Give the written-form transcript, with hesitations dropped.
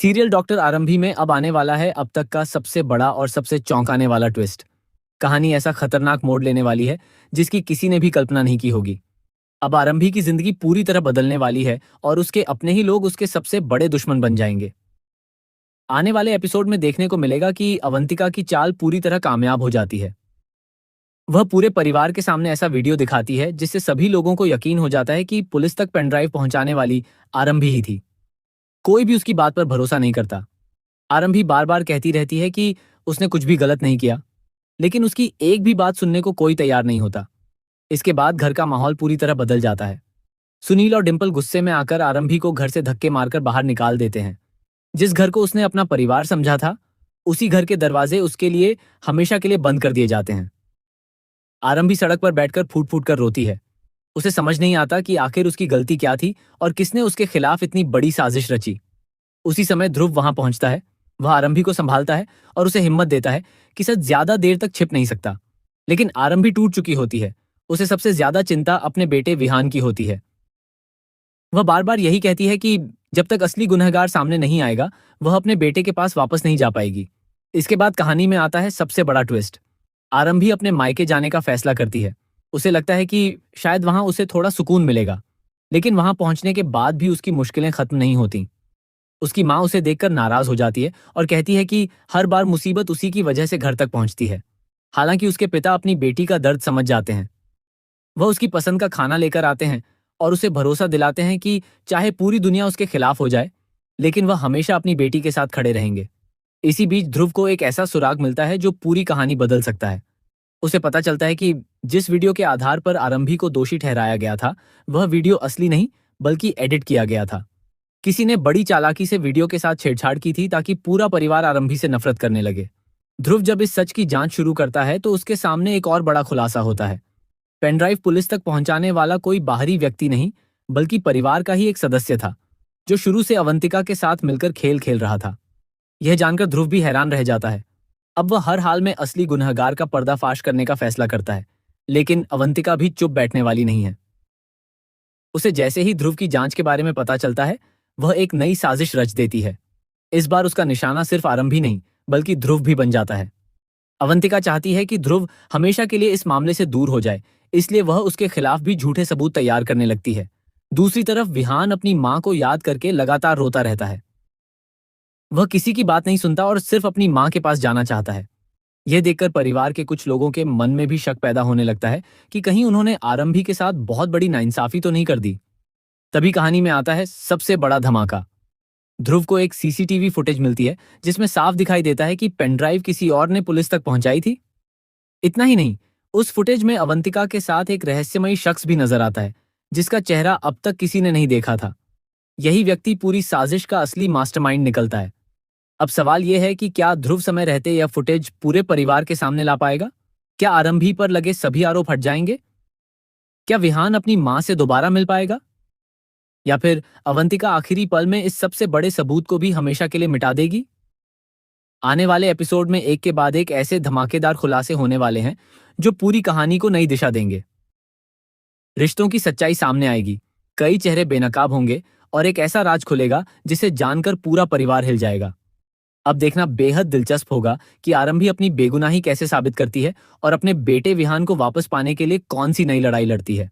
Serial doctor आरंभी में अब आने वाला है अब तक का सबसे बड़ा और सबसे चौंकाने वाला ट्विस्ट। कहानी ऐसा खतरनाक मोड़ लेने वाली है जिसकी किसी ने भी कल्पना नहीं की होगी। अब आरंभी की जिंदगी पूरी तरह बदलने वाली है और उसके अपने ही लोग उसके सबसे बड़े दुश्मन बन जाएंगे। आने वाले एपिसोड में देखने को मिलेगा कि अवंतिका की चाल पूरी तरह कामयाब हो जाती है। वह पूरे परिवार के सामने ऐसा वीडियो दिखाती है जिससे सभी लोगों को यकीन हो जाता है कि पुलिस तक पेनड्राइव पहुंचाने वाली आरंभी ही थी। कोई भी उसकी बात पर भरोसा नहीं करता। आरंभी बार बार कहती रहती है कि उसने कुछ भी गलत नहीं किया, लेकिन उसकी एक भी बात सुनने को कोई तैयार नहीं होता। इसके बाद घर का माहौल पूरी तरह बदल जाता है। सुनील और डिंपल गुस्से में आकर आरंभी को घर से धक्के मारकर बाहर निकाल देते हैं। जिस घर को उसने अपना परिवार समझा था, उसी घर के दरवाजे उसके लिए हमेशा के लिए बंद कर दिए जाते हैं। आरंभी सड़क पर बैठकर फूट फूट कर रोती है। उसे समझ नहीं आता कि आखिर उसकी गलती क्या थी और किसने उसके खिलाफ इतनी बड़ी साजिश रची। उसी समय ध्रुव वहां पहुंचता है। वह आरंभी को संभालता है और उसे हिम्मत देता है कि सच ज्यादा देर तक छिप नहीं सकता। लेकिन आरंभी टूट चुकी होती है। उसे सबसे ज्यादा चिंता अपने बेटे विहान की होती है। वह बार बार यही कहती है कि जब तक असली गुनहगार सामने नहीं आएगा, वह अपने बेटे के पास वापस नहीं जा पाएगी। इसके बाद कहानी में आता है सबसे बड़ा ट्विस्ट। आरंभी अपने मायके जाने का फैसला करती है। उसे लगता है कि शायद वहां उसे थोड़ा सुकून मिलेगा। लेकिन वहां पहुंचने के बाद भी उसकी मुश्किलें खत्म नहीं होती। उसकी माँ उसे देखकर नाराज हो जाती है और कहती है कि हर बार मुसीबत उसी की वजह से घर तक पहुंचती है। हालांकि उसके पिता अपनी बेटी का दर्द समझ जाते हैं। वह उसकी पसंद का खाना लेकर आते हैं और उसे भरोसा दिलाते हैं कि चाहे पूरी दुनिया उसके खिलाफ हो जाए, लेकिन वह हमेशा अपनी बेटी के साथ खड़े रहेंगे। इसी बीच ध्रुव को एक ऐसा सुराग मिलता है जो पूरी कहानी बदल सकता है। उसे पता चलता है कि जिस वीडियो के आधार पर आरंभी को दोषी ठहराया गया था, वह वीडियो असली नहीं बल्कि एडिट किया गया था। किसी ने बड़ी चालाकी से वीडियो के साथ छेड़छाड़ की थी ताकि पूरा परिवार आरंभी से नफरत करने लगे। ध्रुव जब इस सच की जांच शुरू करता है तो उसके सामने एक और बड़ा खुलासा होता है। पेनड्राइव पुलिस तक पहुंचाने वाला कोई बाहरी व्यक्ति नहीं, बल्कि परिवार का ही एक सदस्य था, जो शुरू से अवंतिका के साथ मिलकर खेल खेल रहा था। यह जानकर ध्रुव भी हैरान रह जाता है। अब वह हर हाल में असली गुनहगार का पर्दाफाश करने का फैसला करता है, लेकिन अवंतिका भी चुप बैठने वाली नहीं है। उसे जैसे ही ध्रुव की जांच के बारे में पता चलता है, वह एक नई साजिश रच देती है। इस बार उसका निशाना सिर्फ आरंभी नहीं, बल्कि ध्रुव भी बन जाता है। अवंतिका चाहती है कि ध्रुव हमेशा के लिए इस मामले से दूर हो जाए, इसलिए वह उसके खिलाफ भी झूठे सबूत तैयार करने लगती है। दूसरी तरफ विहान अपनी मां को याद करके लगातार रोता रहता है। वह किसी की बात नहीं सुनता और सिर्फ अपनी मां के पास जाना चाहता है। यह देखकर परिवार के कुछ लोगों के मन में भी शक पैदा होने लगता है कि कहीं उन्होंने आरंभी के साथ बहुत बड़ी नाइंसाफी तो नहीं कर दी। तभी कहानी में आता है सबसे बड़ा धमाका। ध्रुव को एक सीसीटीवी फुटेज मिलती है जिसमें साफ दिखाई देता है कि पेनड्राइव किसी और ने पुलिस तक पहुंचाई थी। इतना ही नहीं, उस फुटेज में अवंतिका के साथ एक रहस्यमयी शख्स भी नजर आता है, जिसका चेहरा अब तक किसी ने नहीं देखा था। यही व्यक्ति पूरी साजिश का असली मास्टरमाइंड निकलता है। अब सवाल यह है कि क्या ध्रुव समय रहते यह फुटेज पूरे परिवार के सामने ला पाएगा? क्या आरंभी पर लगे सभी आरोप हट जाएंगे? क्या विहान अपनी मां से दोबारा मिल पाएगा? या फिर अवंतिका आखिरी पल में इस सबसे बड़े सबूत को भी हमेशा के लिए मिटा देगी? आने वाले एपिसोड में एक के बाद एक ऐसे धमाकेदार खुलासे होने वाले हैं जो पूरी कहानी को नई दिशा देंगे। रिश्तों की सच्चाई सामने आएगी, कई चेहरे बेनकाब होंगे और एक ऐसा राज खुलेगा जिसे जानकर पूरा परिवार हिल जाएगा। अब देखना बेहद दिलचस्प होगा कि आरंभी अपनी बेगुनाही कैसे साबित करती है और अपने बेटे विहान को वापस पाने के लिए कौन सी नई लड़ाई लड़ती है।